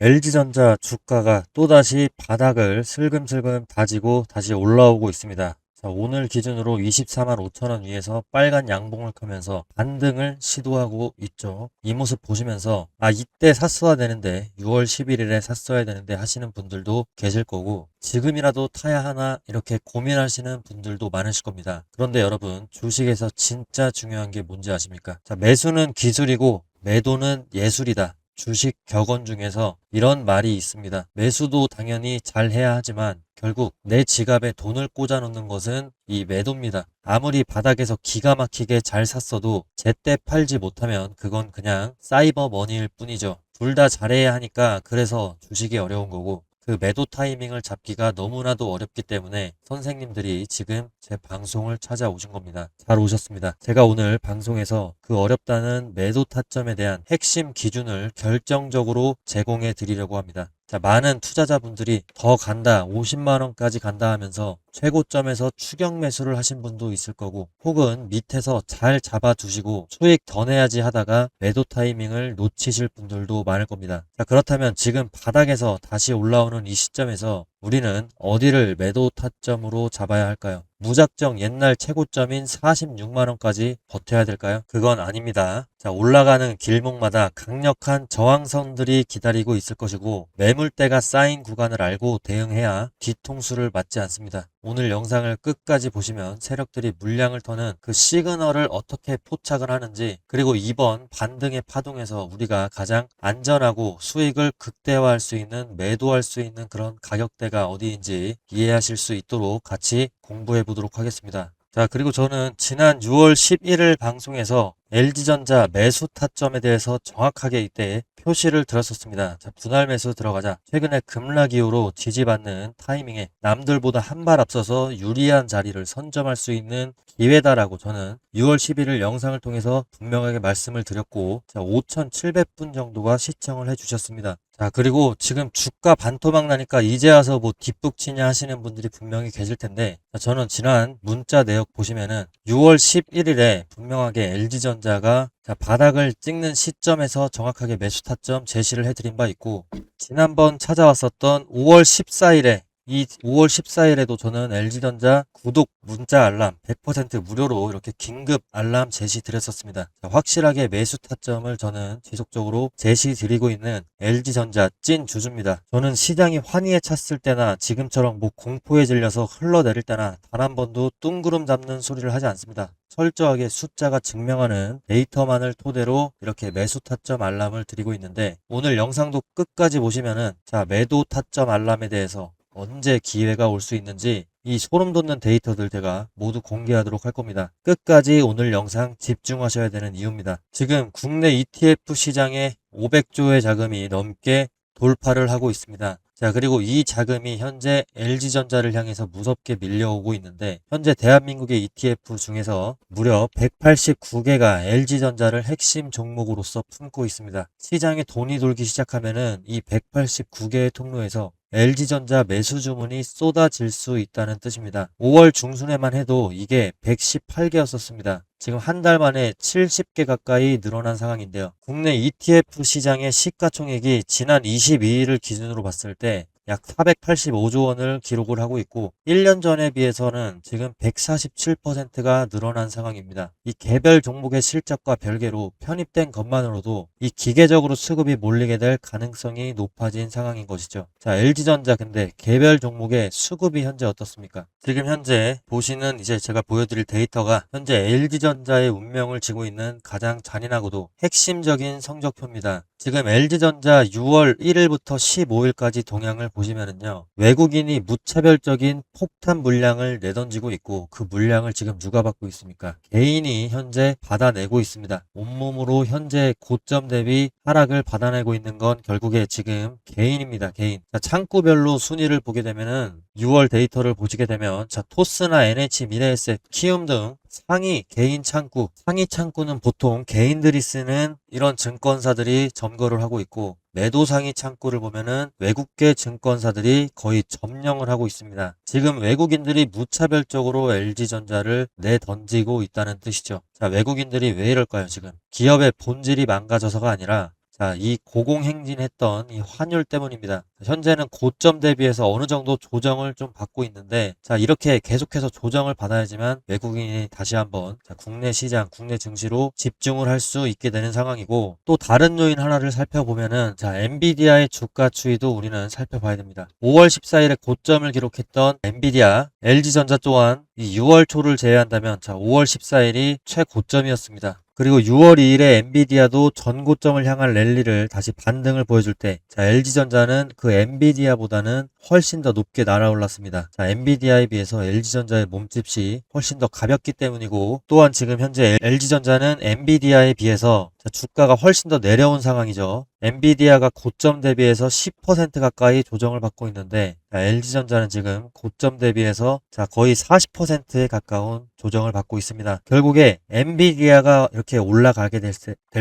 LG전자 주가가 또다시 바닥을 슬금슬금 다지고 다시 올라오고 있습니다. 자, 오늘 기준으로 24만 5천 원 위에서 빨간 양봉을 켜면서 반등을 시도하고 있죠. 이 모습 보시면서 이때 샀어야 되는데 6월 11일에 샀어야 되는데 하시는 분들도 계실 거고, 지금이라도 타야 하나 이렇게 고민하시는 분들도 많으실 겁니다. 그런데 여러분, 주식에서 진짜 중요한 게 뭔지 아십니까? 자, 매수는 기술이고 매도는 예술이다. 주식 격언 중에서 이런 말이 있습니다. 매수도 당연히 잘 해야 하지만 결국 내 지갑에 돈을 꽂아 놓는 것은 이 매도입니다. 아무리 바닥에서 기가 막히게 잘 샀어도 제때 팔지 못하면 그건 그냥 사이버 머니일 뿐이죠. 둘 다 잘해야 하니까 그래서 주식이 어려운 거고, 그 매도 타이밍을 잡기가 너무나도 어렵기 때문에 선생님들이 지금 제 방송을 찾아오신 겁니다. 잘 오셨습니다. 제가 오늘 방송에서 그 어렵다는 매도 타점에 대한 핵심 기준을 결정적으로 제공해 드리려고 합니다. 자, 많은 투자자분들이 더 간다, 50만 원까지 간다 하면서 최고점에서 추격 매수를 하신 분도 있을 거고, 혹은 밑에서 잘 잡아두시고 수익 더 내야지 하다가 매도 타이밍을 놓치실 분들도 많을 겁니다. 자, 그렇다면 지금 바닥에서 다시 올라오는 이 시점에서 우리는 어디를 매도 타점으로 잡아야 할까요? 무작정 옛날 최고점인 46만 원까지 버텨야 될까요? 그건 아닙니다. 자, 올라가는 길목마다 강력한 저항선들이 기다리고 있을 것이고, 매물대가 쌓인 구간을 알고 대응해야 뒤통수를 맞지 않습니다. 오늘 영상을 끝까지 보시면 세력들이 물량을 터는 그 시그널을 어떻게 포착을 하는지, 그리고 이번 반등의 파동에서 우리가 가장 안전하고 수익을 극대화할 수 있는, 매도할 수 있는 그런 가격대가 어디인지 이해하실 수 있도록 같이 공부해 보도록 하겠습니다. 자, 그리고 저는 지난 6월 11일 방송에서 LG전자 매수 타점에 대해서 정확하게 이때 표시를 들었었습니다. 자, 분할 매수 들어가자. 최근에 급락 이후로 지지받는 타이밍에 남들보다 한 발 앞서서 유리한 자리를 선점할 수 있는 기회다라고 저는 6월 11일 영상을 통해서 분명하게 말씀을 드렸고, 자, 5,700분 정도가 시청을 해주셨습니다. 자, 그리고 지금 주가 반토막 나니까 이제 와서 뭐 뒷북치냐 하시는 분들이 분명히 계실 텐데, 자, 저는 지난 문자 내역 보시면은 6월 11일에 분명하게 LG전자가 바닥을 찍는 시점에서 정확하게 매수 타점 제시를 해드린 바 있고, 지난번 찾아왔었던 5월 14일에 이 5월 14일에도 저는 LG전자 구독 문자 알람 100% 무료로 이렇게 긴급 알람 제시 드렸었습니다. 자, 확실하게 매수 타점을 저는 지속적으로 제시 드리고 있는 LG전자 찐 주주입니다. 저는 시장이 환희에 찼을 때나 지금처럼 뭐 공포에 질려서 흘러내릴 때나 단 한 번도 뚱구름 잡는 소리를 하지 않습니다. 철저하게 숫자가 증명하는 데이터만을 토대로 이렇게 매수 타점 알람을 드리고 있는데, 오늘 영상도 끝까지 보시면은 자, 매도 타점 알람에 대해서 언제 기회가 올 수 있는지 이 소름 돋는 데이터들 제가 모두 공개하도록 할 겁니다. 끝까지 오늘 영상 집중하셔야 되는 이유입니다. 지금 국내 ETF 시장에 500조의 자금이 넘게 돌파를 하고 있습니다. 자, 그리고 이 자금이 현재 LG전자를 향해서 무섭게 밀려오고 있는데, 현재 대한민국의 ETF 중에서 무려 189개가 LG전자를 핵심 종목으로서 품고 있습니다. 시장에 돈이 돌기 시작하면은 이 189개의 통로에서 LG전자 매수 주문이 쏟아질 수 있다는 뜻입니다. 5월 중순에만 해도 이게 118개였었습니다. 지금 한 달 만에 70개 가까이 늘어난 상황인데요. 국내 ETF 시장의 시가총액이 지난 22일을 기준으로 봤을 때 약 485조 원을 기록을 하고 있고, 1년 전에 비해서는 지금 147%가 늘어난 상황입니다. 이 개별 종목의 실적과 별개로 편입된 것만으로도 이 기계적으로 수급이 몰리게 될 가능성이 높아진 상황인 것이죠. 자, LG전자 근데 개별 종목의 수급이 현재 어떻습니까? 지금 현재 보시는 이제 제가 보여드릴 데이터가 현재 LG전자의 운명을 쥐고 있는 가장 잔인하고도 핵심적인 성적표입니다. 지금 LG전자 6월 1일부터 15일까지 동향을 보시면은요, 외국인이 무차별적인 폭탄 물량을 내던지고 있고, 그 물량을 지금 누가 받고 있습니까? 개인이 현재 받아내고 있습니다. 온몸으로 현재 고점 대비 하락을 받아내고 있는 건 결국에 지금 개인입니다. 개인. 자, 창구별로 순위를 보게 되면은 6월 데이터를 보시게 되면, 자, 토스나 NH, 미래에셋, 키움 등 상위 개인 창구, 상위 창구는 보통 개인들이 쓰는 이런 증권사들이 점거를 하고 있고, 매도 상위 창구를 보면은 외국계 증권사들이 거의 점령을 하고 있습니다. 지금 외국인들이 무차별적으로 LG전자를 내던지고 있다는 뜻이죠. 자, 외국인들이 왜 이럴까요, 지금? 기업의 본질이 망가져서가 아니라 자, 이 고공행진했던 이 환율 때문입니다. 현재는 고점 대비해서 어느 정도 조정을 좀 받고 있는데, 자, 이렇게 계속해서 조정을 받아야지만 외국인이 다시 한번 국내 시장, 국내 증시로 집중을 할 수 있게 되는 상황이고, 또 다른 요인 하나를 살펴보면은, 자, 엔비디아의 주가 추이도 우리는 살펴봐야 됩니다. 5월 14일에 고점을 기록했던 엔비디아, LG전자 또한 이 6월 초를 제외한다면, 자, 5월 14일이 최고점이었습니다. 그리고 6월 2일에 엔비디아도 전고점을 향한 랠리를 다시 반등을 보여줄 때, 자, LG전자는 그 엔비디아보다는 훨씬 더 높게 날아올랐습니다. 자, 엔비디아에 비해서 LG전자의 몸집이 훨씬 더 가볍기 때문이고, 또한 지금 현재 LG전자는 엔비디아에 비해서 자, 주가가 훨씬 더 내려온 상황이죠. 엔비디아가 고점 대비해서 10% 가까이 조정을 받고 있는데, 자, LG전자는 지금 고점 대비해서 자, 거의 40%에 가까운 조정을 받고 있습니다. 결국에 엔비디아가 이렇게 올라가게 될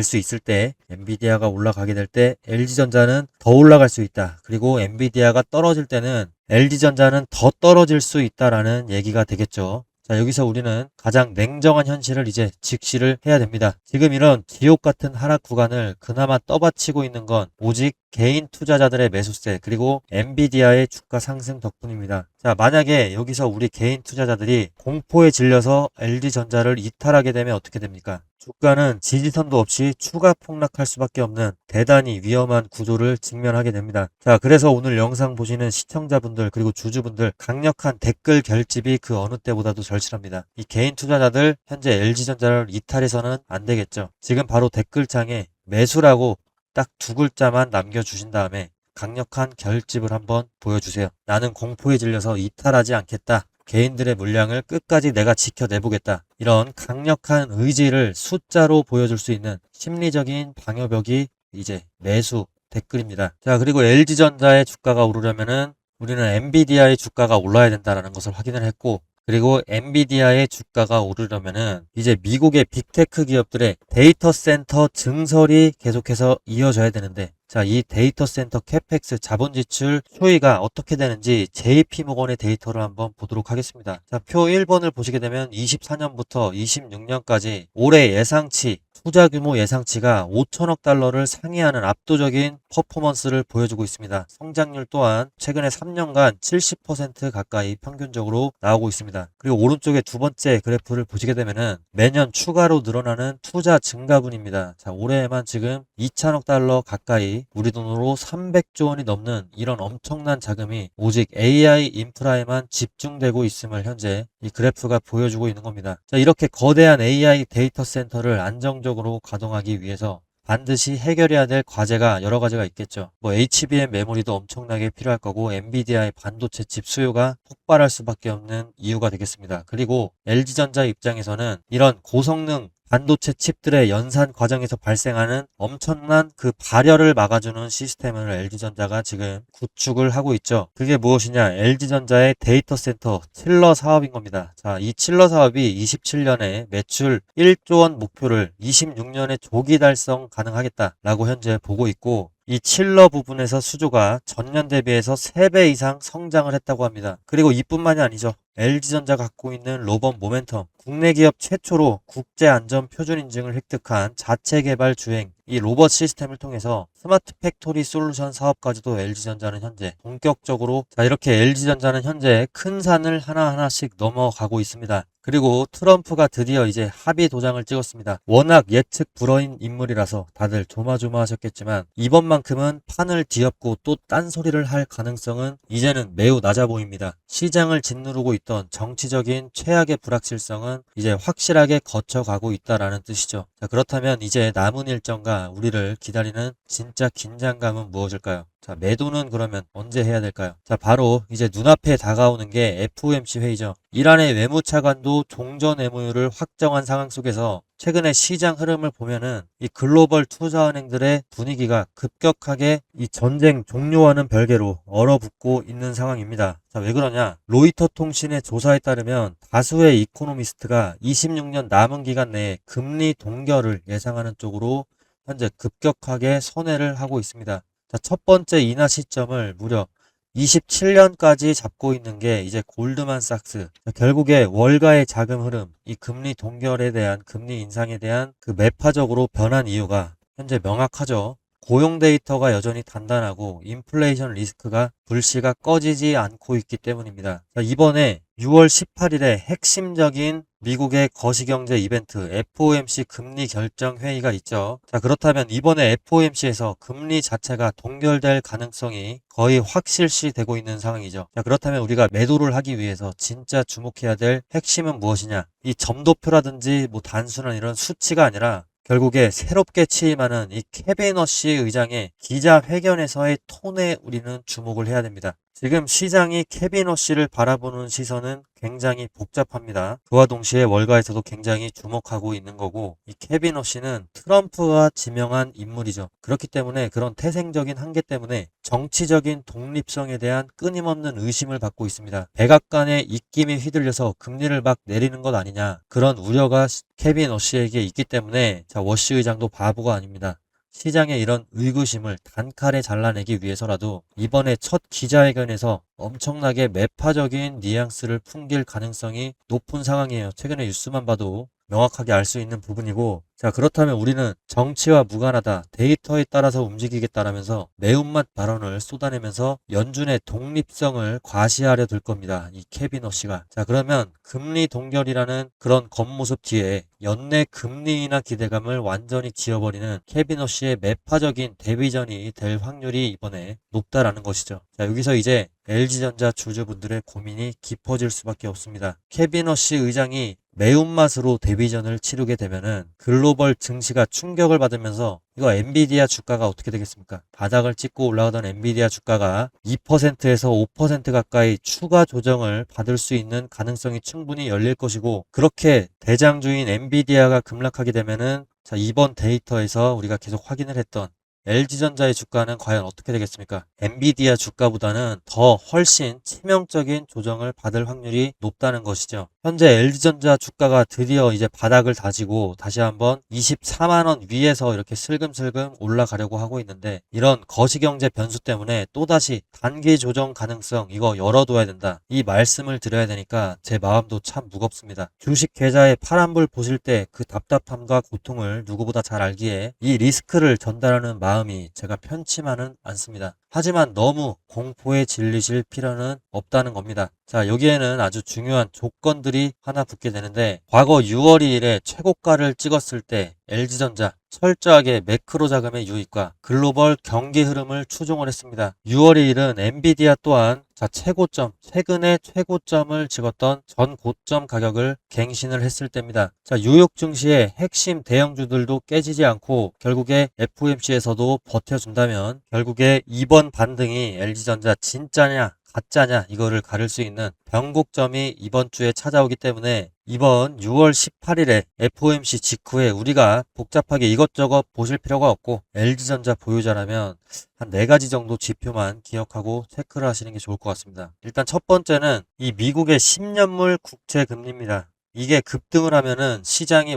수 있을 때, 엔비디아가 올라가게 될 때 LG전자는 더 올라갈 수 있다. 그리고 엔비디아가 떨어질 때는 LG전자는 더 떨어질 수 있다라는 얘기가 되겠죠. 자, 여기서 우리는 가장 냉정한 현실을 이제 직시를 해야 됩니다. 지금 이런 지옥 같은 하락 구간을 그나마 떠받치고 있는 건 오직 개인 투자자들의 매수세 그리고 엔비디아의 주가 상승 덕분입니다. 자, 만약에 여기서 우리 개인 투자자들이 공포에 질려서 LG전자를 이탈하게 되면 어떻게 됩니까? 주가는 지지선도 없이 추가 폭락할 수밖에 없는 대단히 위험한 구조를 직면하게 됩니다. 자, 그래서 오늘 영상 보시는 시청자분들 그리고 주주분들 강력한 댓글 결집이 그 어느 때보다도 절실합니다. 이 개인 투자자들 현재 LG전자를 이탈해서는 안 되겠죠. 지금 바로 댓글창에 매수라고 딱 두 글자만 남겨주신 다음에 강력한 결집을 한번 보여주세요. 나는 공포에 질려서 이탈하지 않겠다. 개인들의 물량을 끝까지 내가 지켜내보겠다. 이런 강력한 의지를 숫자로 보여줄 수 있는 심리적인 방어벽이 이제 매수 댓글입니다. 자, 그리고 LG전자의 주가가 오르려면은 우리는 엔비디아의 주가가 올라야 된다는 것을 확인을 했고, 그리고 엔비디아의 주가가 오르려면은 이제 미국의 빅테크 기업들의 데이터 센터 증설이 계속해서 이어져야 되는데, 자, 이 데이터 센터 캐펙스 자본 지출 추이가 어떻게 되는지 JP모건의 데이터를 한번 보도록 하겠습니다. 자, 표 1번을 보시게 되면 24년부터 26년까지 올해 예상치 투자 규모 예상치가 5천억 달러를 상회하는 압도적인 퍼포먼스를 보여주고 있습니다. 성장률 또한 최근에 3년간 70% 가까이 평균적으로 나오고 있습니다. 그리고 오른쪽에 두 번째 그래프를 보시게 되면은 매년 추가로 늘어나는 투자 증가분입니다. 자, 올해에만 지금 2천억 달러 가까이 우리 돈으로 300조 원이 넘는 이런 엄청난 자금이 오직 AI 인프라에만 집중되고 있음을 현재 이 그래프가 보여주고 있는 겁니다. 자, 이렇게 거대한 AI 데이터 센터를 안정적으로 가동하기 위해서 반드시 해결해야 될 과제가 여러 가지가 있겠죠. 뭐 HBM 메모리도 엄청나게 필요할 거고 엔비디아의 반도체 칩 수요가 폭발할 수밖에 없는 이유가 되겠습니다. 그리고 LG전자 입장에서는 이런 고성능 반도체 칩들의 연산 과정에서 발생하는 엄청난 그 발열을 막아주는 시스템을 LG전자가 지금 구축을 하고 있죠. 그게 무엇이냐? LG전자의 데이터 센터 칠러 사업인 겁니다. 자, 이 칠러 사업이 27년에 매출 1조 원 목표를 26년에 조기 달성 가능하겠다라고 현재 보고 있고, 이 칠러 부분에서 수조가 전년 대비해서 3배 이상 성장을 했다고 합니다. 그리고 이뿐만이 아니죠. LG전자가 갖고 있는 로봇 모멘텀, 국내 기업 최초로 국제안전표준 인증을 획득한 자체 개발 주행, 이 로봇 시스템을 통해서 스마트 팩토리 솔루션 사업까지도 LG전자는 현재 본격적으로, 자, 이렇게 LG전자는 현재 큰 산을 하나하나씩 넘어가고 있습니다. 그리고 트럼프가 드디어 이제 합의 도장을 찍었습니다. 워낙 예측 불허인 인물이라서 다들 조마조마하셨겠지만 이번만큼은 판을 뒤엎고 또 딴소리를 할 가능성은 이제는 매우 낮아 보입니다. 시장을 짓누르고 있던 정치적인 최악의 불확실성은 이제 확실하게 거쳐가고 있다라는 뜻이죠. 자, 그렇다면 이제 남은 일정과 우리를 기다리는 진짜 긴장감은 무엇일까요? 자, 매도는 그러면 언제 해야 될까요? 자, 바로 이제 눈앞에 다가오는 게 FOMC 회의죠. 이란의 외무차관도 종전 MOU를 확정한 상황 속에서 최근에 시장 흐름을 보면은 이 글로벌 투자은행들의 분위기가 급격하게 이 전쟁 종료와는 별개로 얼어붙고 있는 상황입니다. 자, 왜 그러냐? 로이터 통신의 조사에 따르면 다수의 이코노미스트가 26년 남은 기간 내에 금리 동결을 예상하는 쪽으로 현재 급격하게 선회를 하고 있습니다. 자, 첫 번째 인하 시점을 무려 27년까지 잡고 있는 게 이제 골드만삭스. 자, 결국에 월가의 자금 흐름, 이 금리 동결에 대한 금리 인상에 대한 그 매파적으로 변한 이유가 현재 명확하죠. 고용 데이터가 여전히 단단하고 인플레이션 리스크가 불씨가 꺼지지 않고 있기 때문입니다. 자, 이번에 6월 18일에 핵심적인 미국의 거시경제 이벤트 FOMC 금리 결정 회의가 있죠. 자, 그렇다면 이번에 FOMC에서 금리 자체가 동결될 가능성이 거의 확실시 되고 있는 상황이죠. 자, 그렇다면 우리가 매도를 하기 위해서 진짜 주목해야 될 핵심은 무엇이냐? 이 점도표라든지 뭐 단순한 이런 수치가 아니라 결국에 새롭게 취임하는 이 케빈 러시 의장의 기자회견에서의 톤에 우리는 주목을 해야 됩니다. 지금 시장이 케빈 러시를 바라보는 시선은 굉장히 복잡합니다. 그와 동시에 월가에서도 굉장히 주목하고 있는 거고, 이 케빈 러시는 트럼프가 지명한 인물이죠. 그렇기 때문에 그런 태생적인 한계 때문에 정치적인 독립성에 대한 끊임없는 의심을 받고 있습니다. 백악관의 입김이 휘둘려서 금리를 막 내리는 것 아니냐, 그런 우려가 케빈 러시에게 있기 때문에 자, 워시 의장도 바보가 아닙니다. 시장의 이런 의구심을 단칼에 잘라내기 위해서라도 이번에 첫 기자회견에서 엄청나게 매파적인 뉘앙스를 풍길 가능성이 높은 상황이에요. 최근에 뉴스만 봐도 명확하게 알 수 있는 부분이고, 자, 그렇다면 우리는 정치와 무관하다, 데이터에 따라서 움직이겠다라면서 매운맛 발언을 쏟아내면서 연준의 독립성을 과시하려 들 겁니다. 이 케빈 러시가. 자, 그러면 금리 동결이라는 그런 겉모습 뒤에 연내 금리 인하 기대감을 완전히 지워버리는 케빈 러시의 매파적인 데뷔전이 될 확률이 이번에 높다라는 것이죠. 자, 여기서 이제 LG전자 주주분들의 고민이 깊어질 수밖에 없습니다. 케빈 러시 의장이 매운맛으로 데뷔전을 치르게 되면은 글로벌 증시가 충격을 받으면서 이거 엔비디아 주가가 어떻게 되겠습니까? 바닥을 찍고 올라가던 엔비디아 주가가 2%에서 5% 가까이 추가 조정을 받을 수 있는 가능성이 충분히 열릴 것이고, 그렇게 대장주인 엔비디아가 급락하게 되면은 자, 이번 데이터에서 우리가 계속 확인을 했던 LG전자의 주가는 과연 어떻게 되겠습니까? 엔비디아 주가보다는 더 훨씬 치명적인 조정을 받을 확률이 높다는 것이죠. 현재 LG전자 주가가 드디어 이제 바닥을 다지고 다시 한번 24만원 위에서 이렇게 슬금슬금 올라가려고 하고 있는데, 이런 거시경제 변수 때문에 또다시 단기 조정 가능성 이거 열어둬야 된다, 이 말씀을 드려야 되니까 제 마음도 참 무겁습니다. 주식 계좌에 파란불 보실 때 그 답답함과 고통을 누구보다 잘 알기에 이 리스크를 전달하는 마음이 제가 편치만은 않습니다. 하지만 너무 공포에 질리실 필요는 없다는 겁니다. 자, 여기에는 아주 중요한 조건들이 하나 붙게 되는데, 과거 6월 2일에 최고가를 찍었을 때 LG전자 철저하게 매크로 자금의 유입과 글로벌 경기 흐름을 추종을 했습니다. 6월 2일은 엔비디아 또한 자, 최고점, 최근의 최고점을 찍었던 전 고점 가격을 갱신을 했을 때입니다. 자, 뉴욕 증시의 핵심 대형주들도 깨지지 않고 결국에 FOMC에서도 버텨준다면 결국에 이번 반등이 LG전자 진짜냐 가짜냐 이거를 가릴 수 있는 변곡점이 이번 주에 찾아오기 때문에 이번 6월 18일에 FOMC 직후에 우리가 복잡하게 이것저것 보실 필요가 없고, LG전자 보유자라면 한 4가지 정도 지표만 기억하고 체크를 하시는 게 좋을 것 같습니다. 일단 첫 번째는 이 미국의 10년물 국채 금리입니다. 이게 급등을 하면은 시장이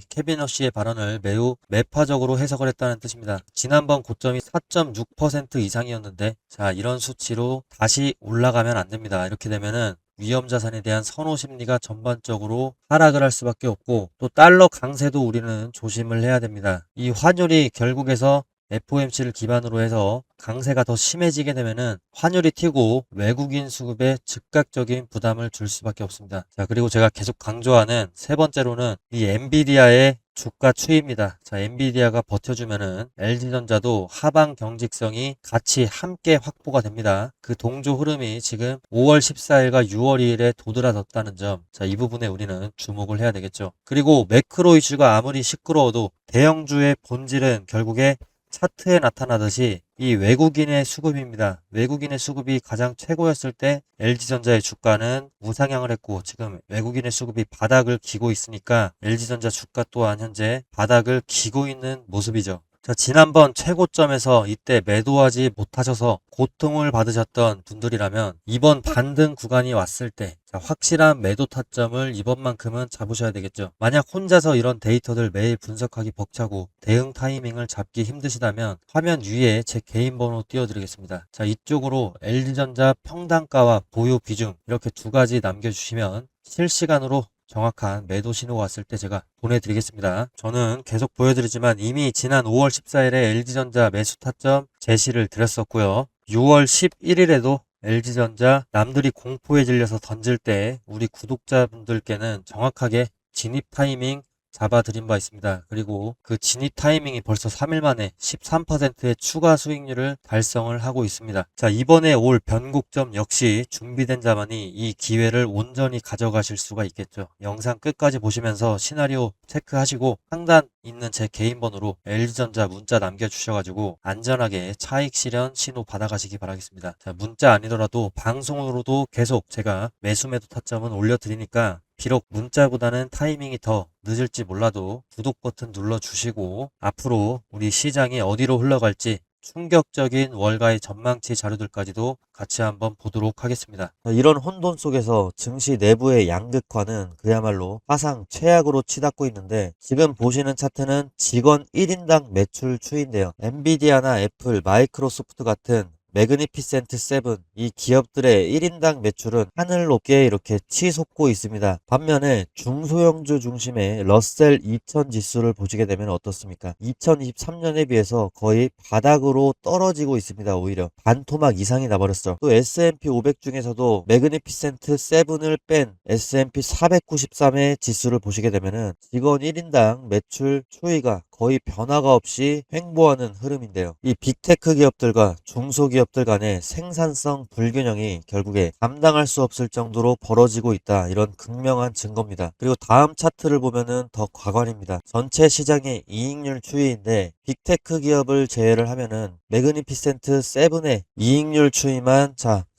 케빈 러시의 발언을 매우 매파적으로 해석을 했다는 뜻입니다. 지난번 고점이 4.6% 이상이었는데, 자, 이런 수치로 다시 올라가면 안 됩니다. 이렇게 되면은 위험 자산에 대한 선호 심리가 전반적으로 하락을 할 수밖에 없고, 또 달러 강세도 우리는 조심을 해야 됩니다. 이 환율이 결국에서 FOMC를 기반으로 해서 강세가 더 심해지게 되면은 환율이 튀고 외국인 수급에 즉각적인 부담을 줄 수밖에 없습니다. 자, 그리고 제가 계속 강조하는 세 번째로는 이 엔비디아의 주가 추이입니다. 자, 엔비디아가 버텨주면은 LG전자도 하방 경직성이 같이 함께 확보가 됩니다. 그 동조 흐름이 지금 5월 14일과 6월 2일에 도드라졌다는 점, 자, 이 부분에 우리는 주목을 해야 되겠죠. 그리고 매크로 이슈가 아무리 시끄러워도 대형주의 본질은 결국에 차트에 나타나듯이 이 외국인의 수급입니다. 외국인의 수급이 가장 최고였을 때 LG전자의 주가는 우상향을 했고, 지금 외국인의 수급이 바닥을 기고 있으니까 LG전자 주가 또한 현재 바닥을 기고 있는 모습이죠. 자, 지난번 최고점에서 이때 매도하지 못하셔서 고통을 받으셨던 분들이라면 이번 반등 구간이 왔을 때 자, 확실한 매도 타점을 이번만큼은 잡으셔야 되겠죠. 만약 혼자서 이런 데이터들 매일 분석하기 벅차고 대응 타이밍을 잡기 힘드시다면 화면 위에 제 개인 번호 띄워드리겠습니다. 자, 이쪽으로 LG전자 평단가와 보유 비중 이렇게 2가지 남겨주시면 실시간으로 정확한 매도 신호가 왔을 때 제가 보내드리겠습니다. 저는 계속 보여드리지만 이미 지난 5월 14일에 LG전자 매수 타점 제시를 드렸었고요. 6월 11일에도 LG전자 남들이 공포에 질려서 던질 때 우리 구독자분들께는 정확하게 진입 타이밍 잡아드린 바 있습니다. 그리고 그 진입 타이밍이 벌써 3일 만에 13%의 추가 수익률을 달성을 하고 있습니다. 자, 이번에 올 변곡점 역시 준비된 자만이 이 기회를 온전히 가져가실 수가 있겠죠. 영상 끝까지 보시면서 시나리오 체크하시고 상단 있는 제 개인 번호로 LG전자 문자 남겨주셔가지고 안전하게 차익 실현 신호 받아가시기 바라겠습니다. 자, 문자 아니더라도 방송으로도 계속 제가 매수매도 타점은 올려드리니까 비록 문자보다는 타이밍이 더 늦을지 몰라도 구독 버튼 눌러주시고 앞으로 우리 시장이 어디로 흘러갈지 충격적인 월가의 전망치 자료들까지도 같이 한번 보도록 하겠습니다. 이런 혼돈 속에서 증시 내부의 양극화는 그야말로 사상 최악으로 치닫고 있는데 지금 보시는 차트는 직원 1인당 매출 추이인데요. 엔비디아나 애플, 마이크로소프트 같은 매그니피센트 7, 이 기업들의 1인당 매출은 하늘 높게 이렇게 치솟고 있습니다. 반면에 중소형주 중심의 러셀 2000 지수를 보시게 되면 어떻습니까? 2023년에 비해서 거의 바닥으로 떨어지고 있습니다. 오히려 반토막 이상이 나버렸어. 또 S&P 500 중에서도 매그니피센트 7을 뺀 S&P 493의 지수를 보시게 되면은 직원 1인당 매출 추이가 거의 변화가 없이 횡보하는 흐름인데요. 이 빅테크 기업들과 중소기업들 간의 생산성 불균형이 결국에 감당할 수 없을 정도로 벌어지고 있다. 이런 극명한 증거입니다. 그리고 다음 차트를 보면은 더 과관입니다. 전체 시장의 이익률 추이인데 빅테크 기업을 제외를 하면은 매그니피센트 7의 이익률 추이만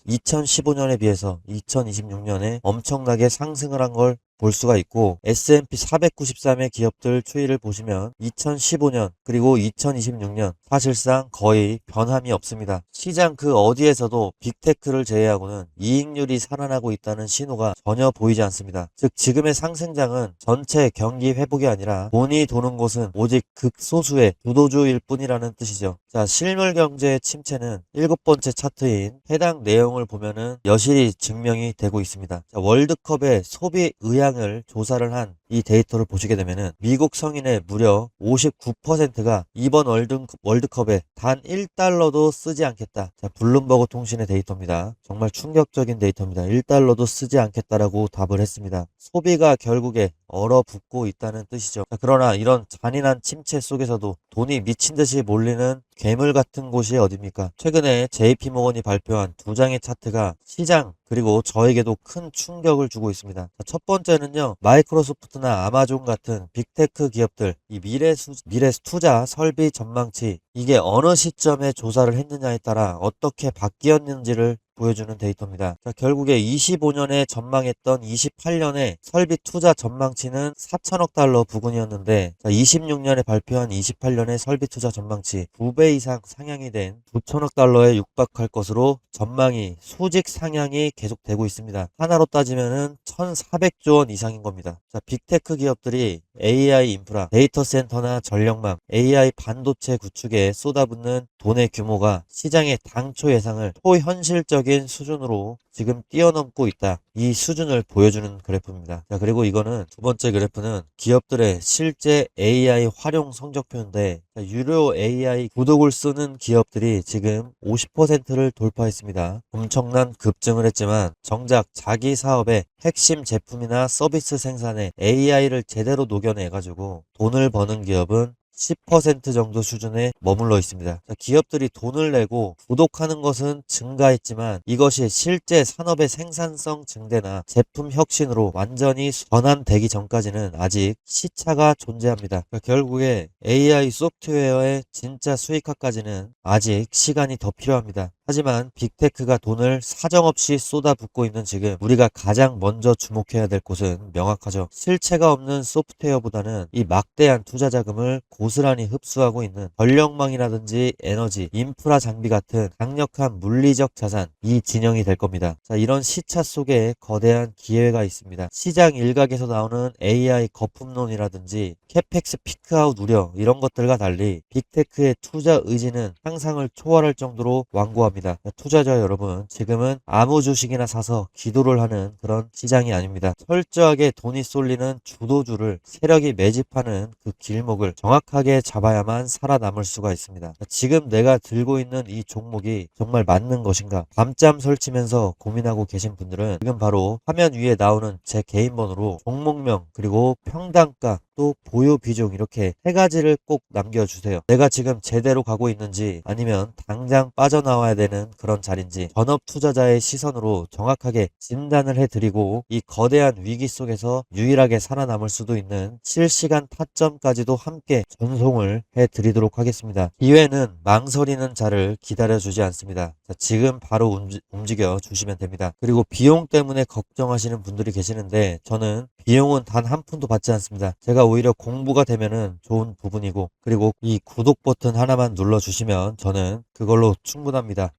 2015년에 비해서 2026년에 엄청나게 상승을 한 걸 볼 수가 있고 S&P 493의 기업들 추이를 보시면 2015년 그리고 2026년 사실상 거의 변함이 없습니다. 시장 그 어디에서도 빅테크를 제외하고는 이익률이 살아나고 있다는 신호가 전혀 보이지 않습니다. 즉 지금의 상승장은 전체 경기 회복이 아니라 돈이 도는 곳은 오직 극소수의 주도주일 뿐이라는 뜻이죠. 자, 실물 경제의 침체는 7번째 차트인 해당 내용을 보면은 여실히 증명이 되고 있습니다. 자, 월드컵의 소비 의향을 조사를 한 이 데이터를 보시게 되면은 미국 성인의 무려 59%가 이번 월드컵에 단 1달러도 쓰지 않겠다. 자, 블룸버그 통신의 데이터입니다. 정말 충격적인 데이터입니다. 1달러도 쓰지 않겠다라고 답을 했습니다. 소비가 결국에 얼어붙고 있다는 뜻이죠. 자, 그러나 이런 잔인한 침체 속에서도 돈이 미친 듯이 몰리는 괴물 같은 곳이 어딥니까? 최근에 JP모건이 발표한 두 장의 차트가 시장 그리고 저에게도 큰 충격을 주고 있습니다. 자, 첫 번째는요. 마이크로소프트나 아마존 같은 빅테크 기업들 이 미래 투자 설비 전망치 이게 어느 시점에 조사를 했느냐에 따라 어떻게 바뀌었는지를 보여주는 데이터입니다. 자, 결국에 25년에 전망했던 28년의 설비 투자 전망치는 4천억 달러 부근이었는데 26년에 발표한 28년의 설비 투자 전망치 2배 이상 상향이 된 9천억 달러에 육박할 것으로 전망이 수직 상향이 계속되고 있습니다. 하나로 따지면은 1,400조 원 이상인 겁니다. 자, 빅테크 기업들이 AI 인프라, 데이터 센터나 전력망, AI 반도체 구축에 쏟아붓는 돈의 규모가 시장의 당초 예상을 초현실적인 수준으로 지금 뛰어넘고 있다. 이 수준을 보여주는 그래프입니다. 자, 그리고 이거는 두 번째 그래프는 기업들의 실제 AI 활용 성적표인데 유료 AI 구독을 쓰는 기업들이 지금 50%를 돌파했습니다. 엄청난 급증을 했지만 정작 자기 사업의 핵심 제품이나 서비스 생산에 AI를 제대로 녹여내가지고 돈을 버는 기업은 10% 정도 수준에 머물러 있습니다. 기업들이 돈을 내고 구독하는 것은 증가했지만 이것이 실제 산업의 생산성 증대나 제품 혁신으로 완전히 전환되기 전까지는 아직 시차가 존재합니다. 결국에 AI 소프트웨어의 진짜 수익화까지는 아직 시간이 더 필요합니다. 하지만 빅테크가 돈을 사정없이 쏟아붓고 있는 지금 우리가 가장 먼저 주목해야 될 곳은 명확하죠. 실체가 없는 소프트웨어보다는 이 막대한 투자 자금을 고스란히 흡수하고 있는 전력망이라든지 에너지, 인프라 장비 같은 강력한 물리적 자산, 이 진영이 될 겁니다. 자, 이런 시차 속에 거대한 기회가 있습니다. 시장 일각에서 나오는 AI 거품론이라든지 캐펙스 피크아웃 우려, 이런 것들과 달리 빅테크의 투자 의지는 상상을 초월할 정도로 완고합니다. 투자자 여러분, 지금은 아무 주식이나 사서 기도를 하는 그런 시장이 아닙니다. 철저하게 돈이 쏠리는 주도주를 세력이 매집하는 그 길목을 정확하게 잡아야만 살아남을 수가 있습니다. 지금 내가 들고 있는 이 종목이 정말 맞는 것인가? 밤잠 설치면서 고민하고 계신 분들은 지금 바로 화면 위에 나오는 제 개인 번호로 종목명 그리고 평단가 또 보유 비중 이렇게 세 가지를 꼭 남겨주세요. 내가 지금 제대로 가고 있는지 아니면 당장 빠져나와야 되는 그런 자리인지 전업 투자자의 시선으로 정확하게 진단을 해드리고 이 거대한 위기 속에서 유일하게 살아남을 수도 있는 실시간 타점까지도 함께 전송을 해드리도록 하겠습니다. 기회는 망설이는 자를 기다려주지 않습니다. 자, 지금 바로 움직여 주시면 됩니다. 그리고 비용 때문에 걱정하시는 분들이 계시는데 저는 비용은 단 한 푼도 받지 않습니다. 제가 오히려 공부가 되면은 좋은 부분이고 그리고 이 구독 버튼 하나만 눌러주시면 저는 그걸로 충분합니다.